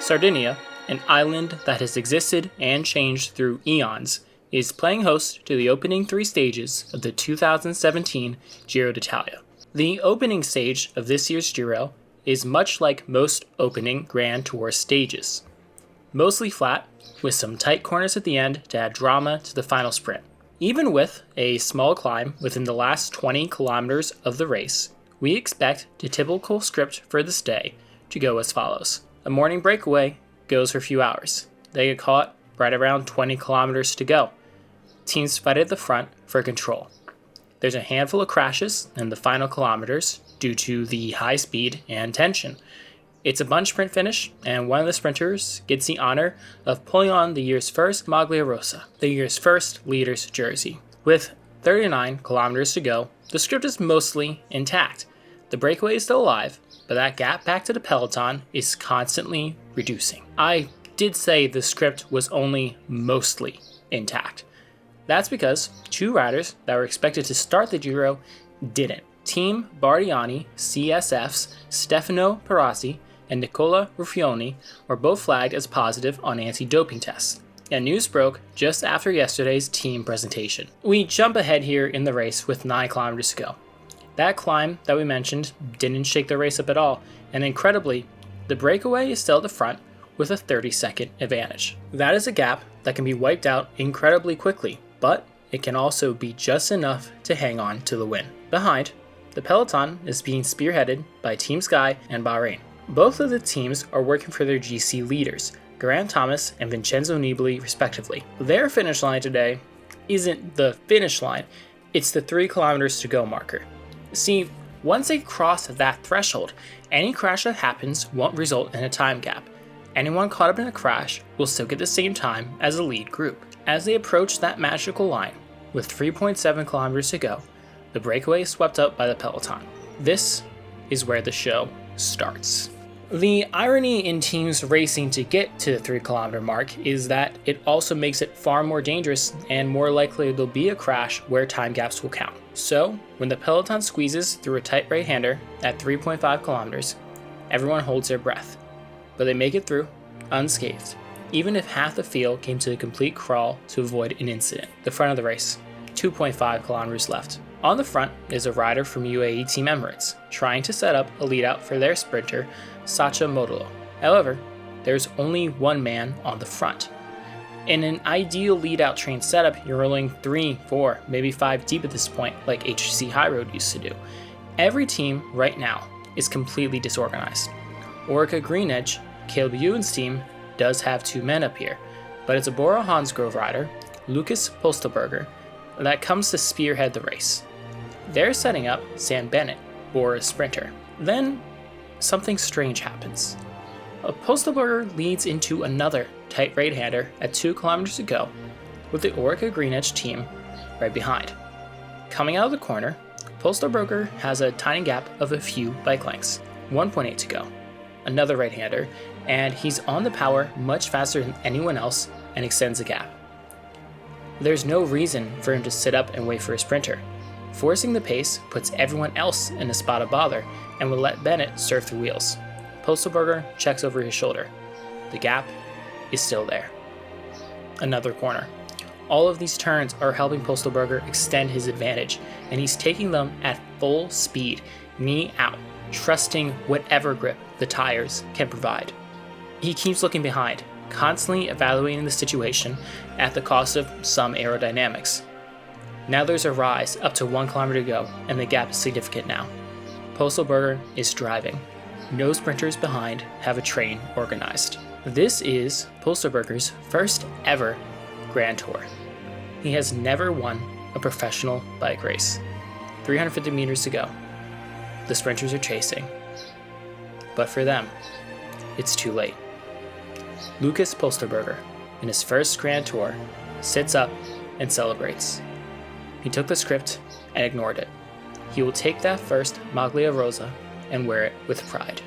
Sardinia, an island that has existed and changed through eons, is playing host to the opening 3 stages of the 2017 Giro D'Italia. The opening stage of this year's Giro is much like most opening Grand Tour stages. Mostly flat, with some tight corners at the end to add drama to the final sprint. Even with a small climb within the last 20 kilometers of the race, we expect the typical script for this day to go as follows. A morning breakaway goes for a few hours. They get caught right around 20 kilometers to go. Teams fight at the front for control. There's a handful of crashes in the final kilometers due to the high speed and tension. It's a bunch sprint finish, and one of the sprinters gets the honor of pulling on the year's first Maglia Rosa, the year's first leader's jersey. With 39 kilometers to go, the script is mostly intact. The breakaway is still alive, but that gap back to the peloton is constantly reducing. I did say the script was only mostly intact. That's because 2 riders that were expected to start the Giro didn't. Team Bardiani CSF's Stefano Perazzi and Nicola Ruffioni were both flagged as positive on anti-doping tests, and news broke just after yesterday's team presentation. We jump ahead here in the race with 9 kilometers to go. That climb that we mentioned didn't shake the race up at all, and incredibly, the breakaway is still at the front with a 30-second advantage. That is a gap that can be wiped out incredibly quickly, but it can also be just enough to hang on to the win. Behind, the peloton is being spearheaded by Team Sky and Bahrain. Both of the teams are working for their GC leaders, Geraint Thomas and Vincenzo Nibali respectively. Their finish line today isn't the finish line, it's the 3 kilometers to go marker. See, once they cross that threshold, any crash that happens won't result in a time gap. Anyone caught up in a crash will still get the same time as the lead group. As they approach that magical line, with 3.7 kilometers to go, the breakaway is swept up by the peloton. This is where the show starts. The irony in teams racing to get to the 3 kilometer mark is that it also makes it far more dangerous and more likely there'll be a crash where time gaps will count. So, when the peloton squeezes through a tight right-hander at 3.5 kilometers, everyone holds their breath. But they make it through, unscathed, even if half the field came to a complete crawl to avoid an incident. The front of the race, 2.5 kilometers left. On the front is a rider from UAE Team Emirates, trying to set up a lead-out for their sprinter, Sacha Modolo. However, there's only one man on the front. In an ideal lead-out train setup, you're rolling 3, 4, maybe 5 deep at this point, like HC High Road used to do. Every team right now is completely disorganized. Orica Green Edge, Caleb Ewan's team, does have 2 men up here, but it's a Bora Hansgrohe rider, Lucas Postelberger, that comes to spearhead the race. They're setting up Sam Bennett, Bora's sprinter. Then, something strange happens. Postelberger leads into another tight right-hander at 2 kilometers to go, with the Orica Green Edge team right behind. Coming out of the corner, Postelberger has a tiny gap of a few bike lengths, 1.8 to go. Another right-hander, and he's on the power much faster than anyone else and extends the gap. There's no reason for him to sit up and wait for a sprinter. Forcing the pace puts everyone else in a spot of bother and will let Bennett surf the wheels. Postelberger checks over his shoulder. The gap is still there. Another corner. All of these turns are helping Postelberger extend his advantage, and he's taking them at full speed, knee out, trusting whatever grip the tires can provide. He keeps looking behind, constantly evaluating the situation at the cost of some aerodynamics. Now there's a rise up to 1 kilometer to go, and the gap is significant now. Postelberger is driving. No sprinters behind have a train organized. This is Postelberger's first ever Grand Tour. He has never won a professional bike race. 350 meters to go. The sprinters are chasing. But for them, it's too late. Lucas Postelberger, in his first Grand Tour, sits up and celebrates. He took the script and ignored it. He will take that first Maglia Rosa and wear it with pride.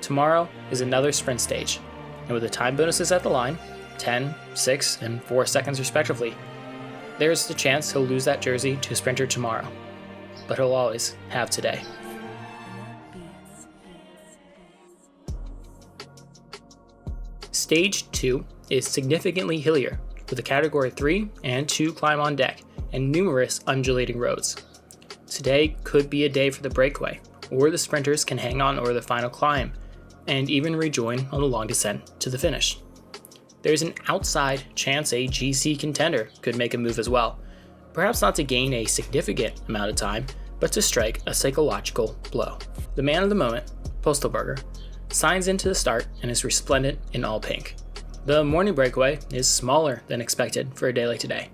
Tomorrow is another sprint stage, and with the time bonuses at the line, 10, 6, and 4 seconds respectively, there's the chance he'll lose that jersey to a sprinter tomorrow, but he'll always have today. Stage 2 is significantly hillier, with a Category 3 and 2 climb on deck, and numerous undulating roads. Today could be a day for the breakaway, or the sprinters can hang on over the final climb, and even rejoin on the long descent to the finish. There's an outside chance a GC contender could make a move as well, perhaps not to gain a significant amount of time, but to strike a psychological blow. The man of the moment, Postelberger, signs into the start and is resplendent in all pink. The morning breakaway is smaller than expected for a day like today,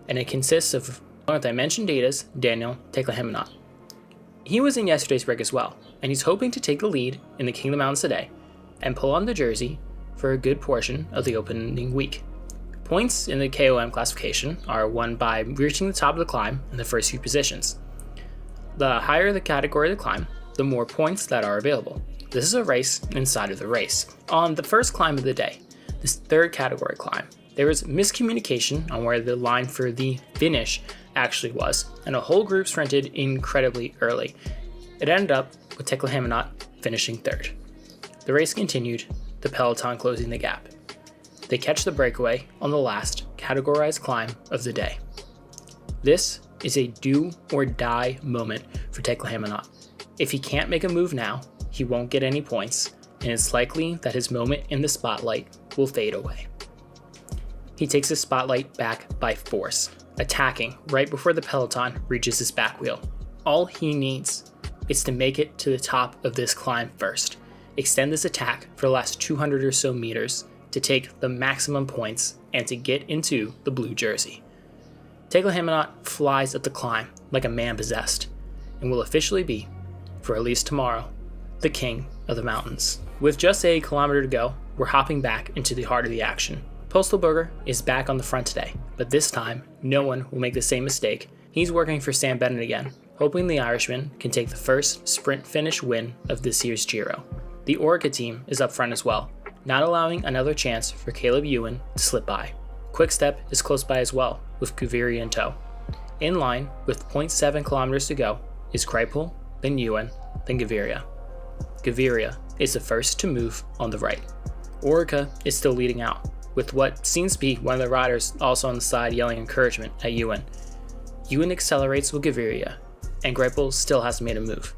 and it consists of one of the mentioned Data's Daniel Teklehaimanot. He was in yesterday's break as well, and he's hoping to take the lead in the King of the Mountains today and pull on the jersey for a good portion of the opening week. Points in the KOM classification are won by reaching the top of the climb in the first few positions. The higher the category of the climb, the more points that are available. This is a race inside of the race. On the first climb of the day, this third category climb, there was miscommunication on where the line for the finish actually was, and a whole group sprinted incredibly early. It ended up with Teklehaimanot finishing third. The race continued, the peloton closing the gap. They catch the breakaway on the last categorized climb of the day. This is a do or die moment for Teklehaimanot. If he can't make a move now, he won't get any points, and it's likely that his moment in the spotlight will fade away. He takes his spotlight back by force, attacking right before the peloton reaches his back wheel. All he needs is to make it to the top of this climb first, extend this attack for the last 200 or so meters to take the maximum points and to get into the blue jersey. Teklehaimanot flies up the climb like a man possessed, and will officially be, for at least tomorrow, the King of the Mountains. With just a kilometer to go, we're hopping back into the heart of the action. Postelberger is back on the front today, but this time, no one will make the same mistake. He's working for Sam Bennett again, hoping the Irishman can take the first sprint finish win of this year's Giro. The Orica team is up front as well, not allowing another chance for Caleb Ewan to slip by. Quickstep is close by as well, with Gaviria in tow. In line, with 0.7 kilometers to go, is Greipel, then Ewan, then Gaviria. Gaviria is the first to move on the right. Orica is still leading out, with what seems to be one of the riders also on the side yelling encouragement at Ewan. Ewan accelerates with Gaviria, and Greipel still hasn't made a move.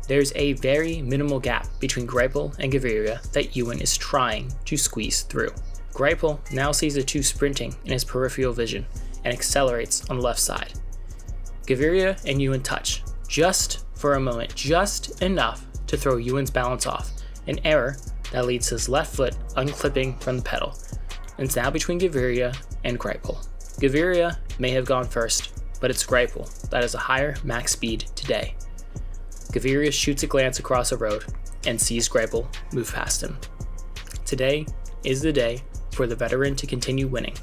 There's a very minimal gap between Greipel and Gaviria that Ewan is trying to squeeze through. Greipel now sees the two sprinting in his peripheral vision and accelerates on the left side. Gaviria and Ewan touch, just for a moment, just enough to throw Ewan's balance off, an error that leads to his left foot unclipping from the pedal. And it's now between Gaviria and Greipel. Gaviria may have gone first, but it's Greipel that has a higher max speed today. Gaviria shoots a glance across the road and sees Greipel move past him. Today is the day for the veteran to continue winning,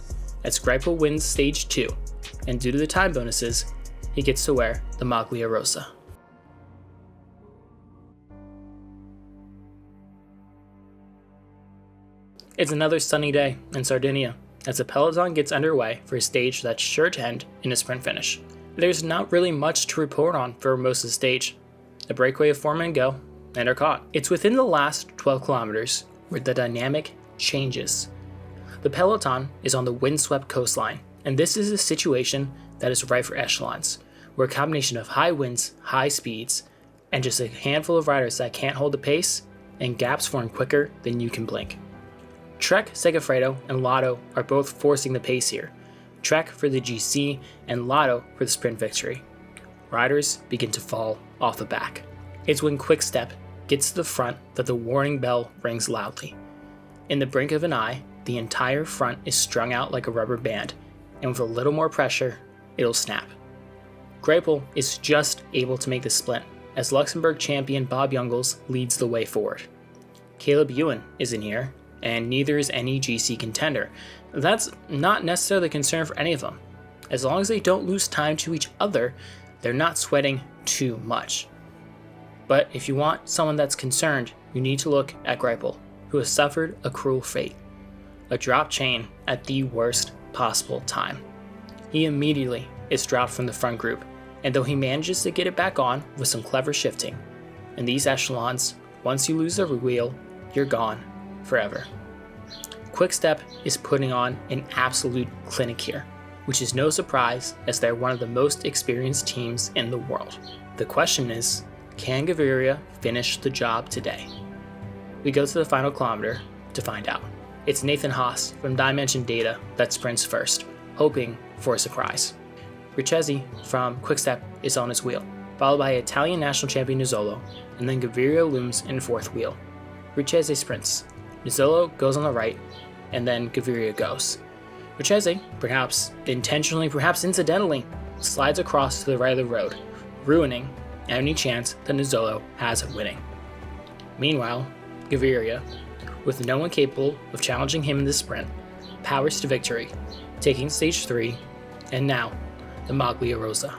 as Greipel wins stage 2, and due to the time bonuses, he gets to wear the Maglia Rosa. It's another sunny day in Sardinia, as the peloton gets underway for a stage that's sure to end in a sprint finish. There's not really much to report on for most of the stage. The breakaway of 4 men go, and are caught. It's within the last 12 kilometers where the dynamic changes. The peloton is on the windswept coastline, and this is a situation that is ripe for echelons, where a combination of high winds, high speeds, and just a handful of riders that can't hold the pace, and gaps form quicker than you can blink. Trek, Segafredo, and Lotto are both forcing the pace here. Trek for the GC, and Lotto for the sprint victory. Riders begin to fall off the back. It's when Quickstep gets to the front that the warning bell rings loudly. In the blink of an eye, the entire front is strung out like a rubber band, and with a little more pressure, it'll snap. Greipel is just able to make the splint, as Luxembourg champion Bob Jungels leads the way forward. Caleb Ewan isn't here, and neither is any GC contender. That's not necessarily a concern for any of them. As long as they don't lose time to each other, they're not sweating too much. But if you want someone that's concerned, you need to look at Greipel, who has suffered a cruel fate. A drop chain at the worst possible time. He immediately is dropped from the front group, and though he manages to get it back on with some clever shifting, in these echelons, once you lose the wheel, you're gone forever. Quick-Step is putting on an absolute clinic here, which is no surprise as they're one of the most experienced teams in the world. The question is, can Gaviria finish the job today? We go to the final kilometer to find out. It's Nathan Haas from Dimension Data that sprints first, hoping for a surprise. Richezzi from Quick-Step is on his wheel, followed by Italian national champion Nizzolo, and then Gaviria looms in fourth wheel. Richezzi sprints, Nizzolo goes on the right, and then Gaviria goes. Richezzi, perhaps intentionally, perhaps incidentally, slides across to the right of the road, ruining any chance that Nizzolo has of winning. Meanwhile, Gaviria, with no one capable of challenging him in this sprint, powers to victory, taking stage 3, and now the Maglia Rosa.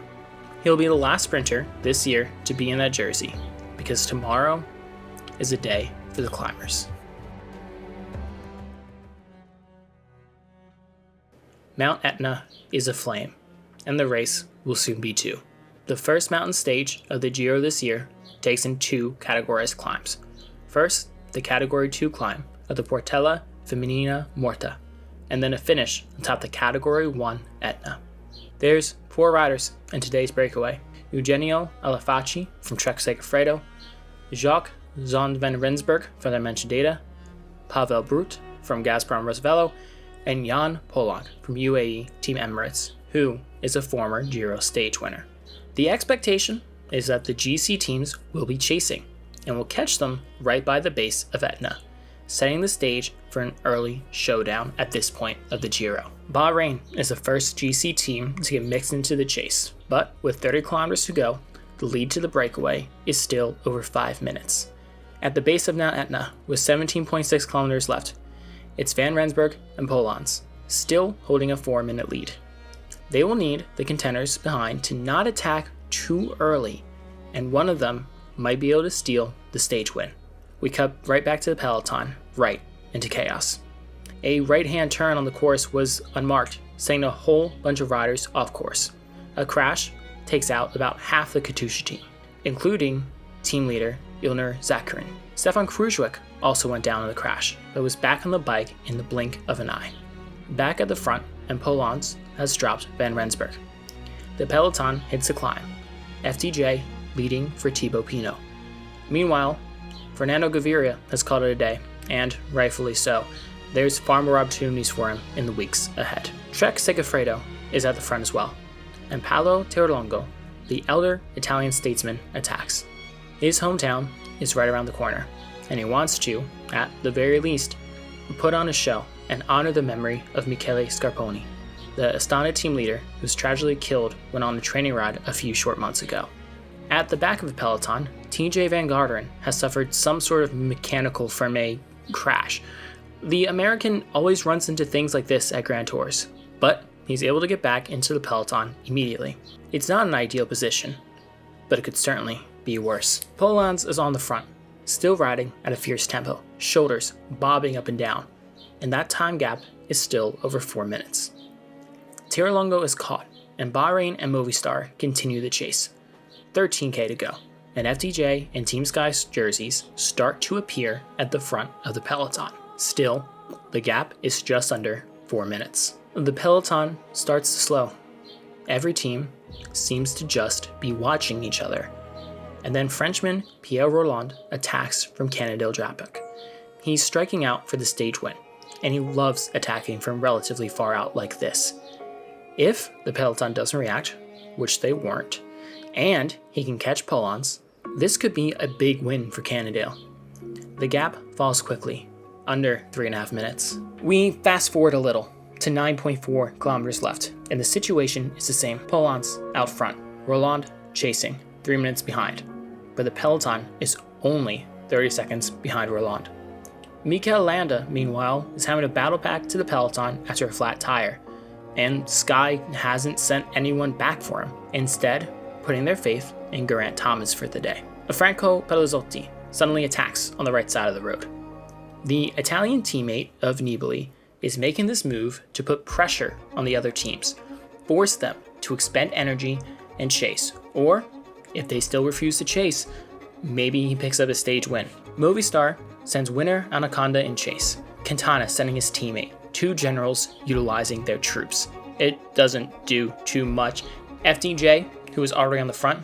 He'll be the last sprinter this year to be in that jersey, because tomorrow is a day for the climbers. Mount Etna is aflame, and the race will soon be too. The first mountain stage of the Giro this year takes in 2 categorized climbs. First, the Category 2 climb of the Portella Feminina Morta, and then a finish atop the Category 1 Etna. There's 4 riders in today's breakaway: Eugenio Alafaci from Trek Segafredo, Jacques Zond van Rensburg from Dimension Data, Pavel Brut from Gazprom Rosvelo, and Jan Polak from UAE Team Emirates, who is a former Giro stage winner. The expectation is that the GC teams will be chasing, and will catch them right by the base of Etna, setting the stage for an early showdown at this point of the Giro. Bahrain is the first GC team to get mixed into the chase, but with 30 kilometers to go, the lead to the breakaway is still over 5 minutes. At the base of Mount Etna, with 17.6 kilometers left, it's Van Rensburg and Polans, still holding a 4-minute lead. They will need the contenders behind to not attack too early, and one of them might be able to steal the stage win. We cut right back to the peloton, right into chaos. A right-hand turn on the course was unmarked, sending a whole bunch of riders off course. A crash takes out about half the Katusha team, including team leader Ilnur Zakarin. Stefan Kruijswijk also went down in the crash, but was back on the bike in the blink of an eye. Back at the front, and Polans has dropped Van Rensburg. The peloton hits a climb, FDJ leading for Thibaut Pinot. Meanwhile, Fernando Gaviria has called it a day, and rightfully so. There's far more opportunities for him in the weeks ahead. Trek Segafredo is at the front as well, and Paolo Terlongo, the elder Italian statesman, attacks. His hometown is right around the corner, and he wants to, at the very least, put on a show and honor the memory of Michele Scarponi, the Astana team leader who was tragically killed when on a training ride a few short months ago. At the back of the peloton, TJ Van Garderen has suffered some sort of mechanical from a crash. The American always runs into things like this at Grand Tours, but he's able to get back into the peloton immediately. It's not an ideal position, but it could certainly be worse. Polans is on the front, still riding at a fierce tempo, shoulders bobbing up and down, and that time gap is still over 4 minutes. Tirolongo is caught, and Bahrain and Movistar continue the chase. 13k to go, and FDJ and Team Sky's jerseys start to appear at the front of the peloton. Still, the gap is just under 4 minutes. The peloton starts to slow. Every team seems to just be watching each other. And then Frenchman Pierre Roland attacks from Cannondale-Drapac. He's striking out for the stage win, and he loves attacking from relatively far out like this. If the peloton doesn't react, which they weren't, and he can catch Polans, this could be a big win for Cannondale. The gap falls quickly, under 3.5 minutes. We fast forward a little to 9.4 kilometers left, and the situation is the same. Polans out front, Roland chasing, 3 minutes behind, but the peloton is only 30 seconds behind Roland. Mikel Landa, meanwhile, is having to battle back to the peloton after a flat tire, and Sky hasn't sent anyone back for him, instead putting their faith in Geraint Thomas for the day. Franco Pelazzotti suddenly attacks on the right side of the road. The Italian teammate of Nibali is making this move to put pressure on the other teams, force them to expend energy and chase, or if they still refuse to chase, maybe he picks up a stage win. Movistar sends winner Anaconda in chase, Quintana sending his teammate, 2 generals utilizing their troops. It doesn't do too much. FDJ, who was already on the front,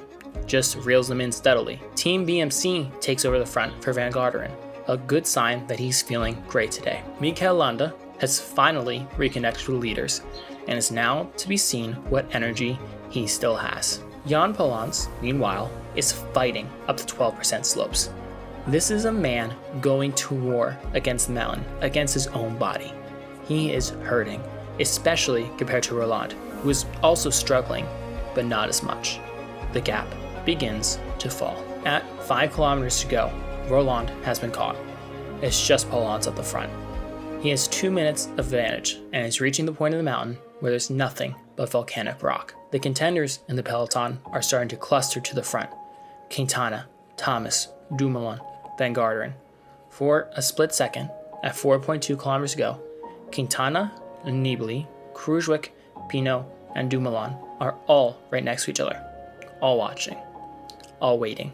just reels them in steadily. Team BMC takes over the front for Van Garderen, a good sign that he's feeling great today. Mikel Landa has finally reconnected with leaders, and is now to be seen what energy he still has. Jan Polans, meanwhile, is fighting up the 12% slopes. This is a man going to war against the mountain, against his own body. He is hurting, especially compared to Roland, who is also struggling, but not as much. The gap begins to fall. At 5 kilometers to go, Roland has been caught. It's just Polans up the front. He has 2 minutes of advantage and is reaching the point of the mountain where there's nothing but volcanic rock. The contenders in the peloton are starting to cluster to the front. Quintana, Thomas, Dumoulin, Van Garderen. For a split second, at 4.2 kilometers to go, Quintana, Nibali, Kruijswijk, Pinot, and Dumoulin are all right next to each other, all watching, all waiting.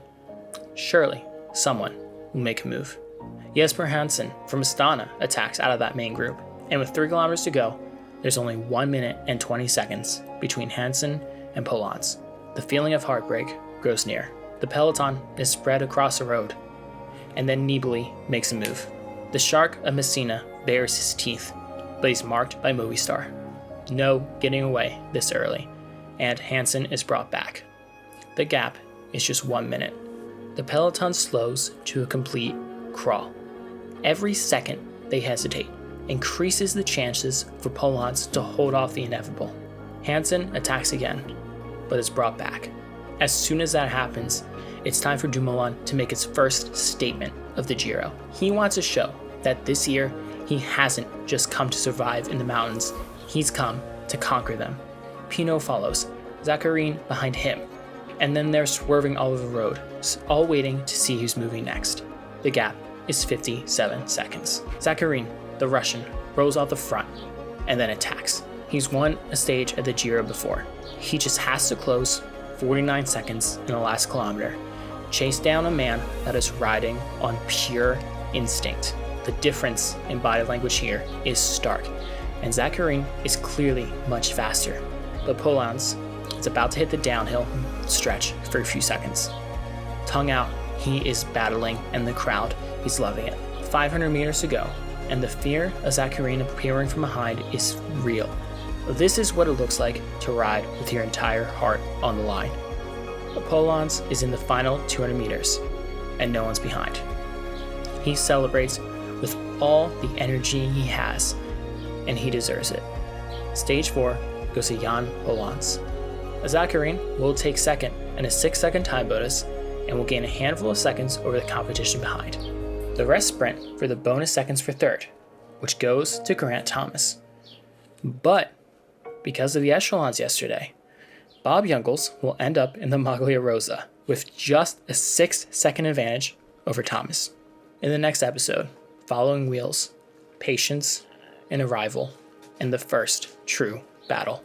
Surely, someone will make a move. Jesper Hansen from Astana attacks out of that main group, and with 3 kilometers to go, there's only 1 minute and 20 seconds between Hansen and Polans. The feeling of heartbreak grows near. The peloton is spread across the road, and then Nibali makes a move. The shark of Messina bares his teeth, but he's marked by Movistar. No getting away this early, and Hansen is brought back. The gap is just 1 minute. The peloton slows to a complete crawl. Every second they hesitate increases the chances for Polans to hold off the inevitable. Hansen attacks again, but is brought back. As soon as that happens, it's time for Dumoulin to make his first statement of the Giro. He wants to show that this year he hasn't just come to survive in the mountains, he's come to conquer them. Pinot follows, Zaccarin behind him, and then they're swerving all over the road, all waiting to see who's moving next. The gap is 57 seconds. Zaccarin, the Russian, rolls off the front and then attacks. He's won a stage at the Giro before. He just has to close 49 seconds in the last kilometer, chase down a man that is riding on pure instinct. The difference in body language here is stark, and Zaccarin is clearly much faster, but Polans is about to hit the downhill stretch for a few seconds. Tongue out, he is battling, and the crowd is loving it. 500 meters to go, and the fear of Zaccarin appearing from behind is real. This is what it looks like to ride with your entire heart on the line. Polans is in the final 200 meters, and no one's behind. He celebrates with all the energy he has, and he deserves it. Stage 4 goes to Jan Polans. Zaccarin will take second in a 6-second time bonus and will gain a handful of seconds over the competition behind. The rest sprint for the bonus seconds for third, which goes to Geraint Thomas. But because of the echelons yesterday, Bob Jungels will end up in the Maglia Rosa with just a 6-second advantage over Thomas. In the next episode, following wheels, patience, and arrival, and the first true battle.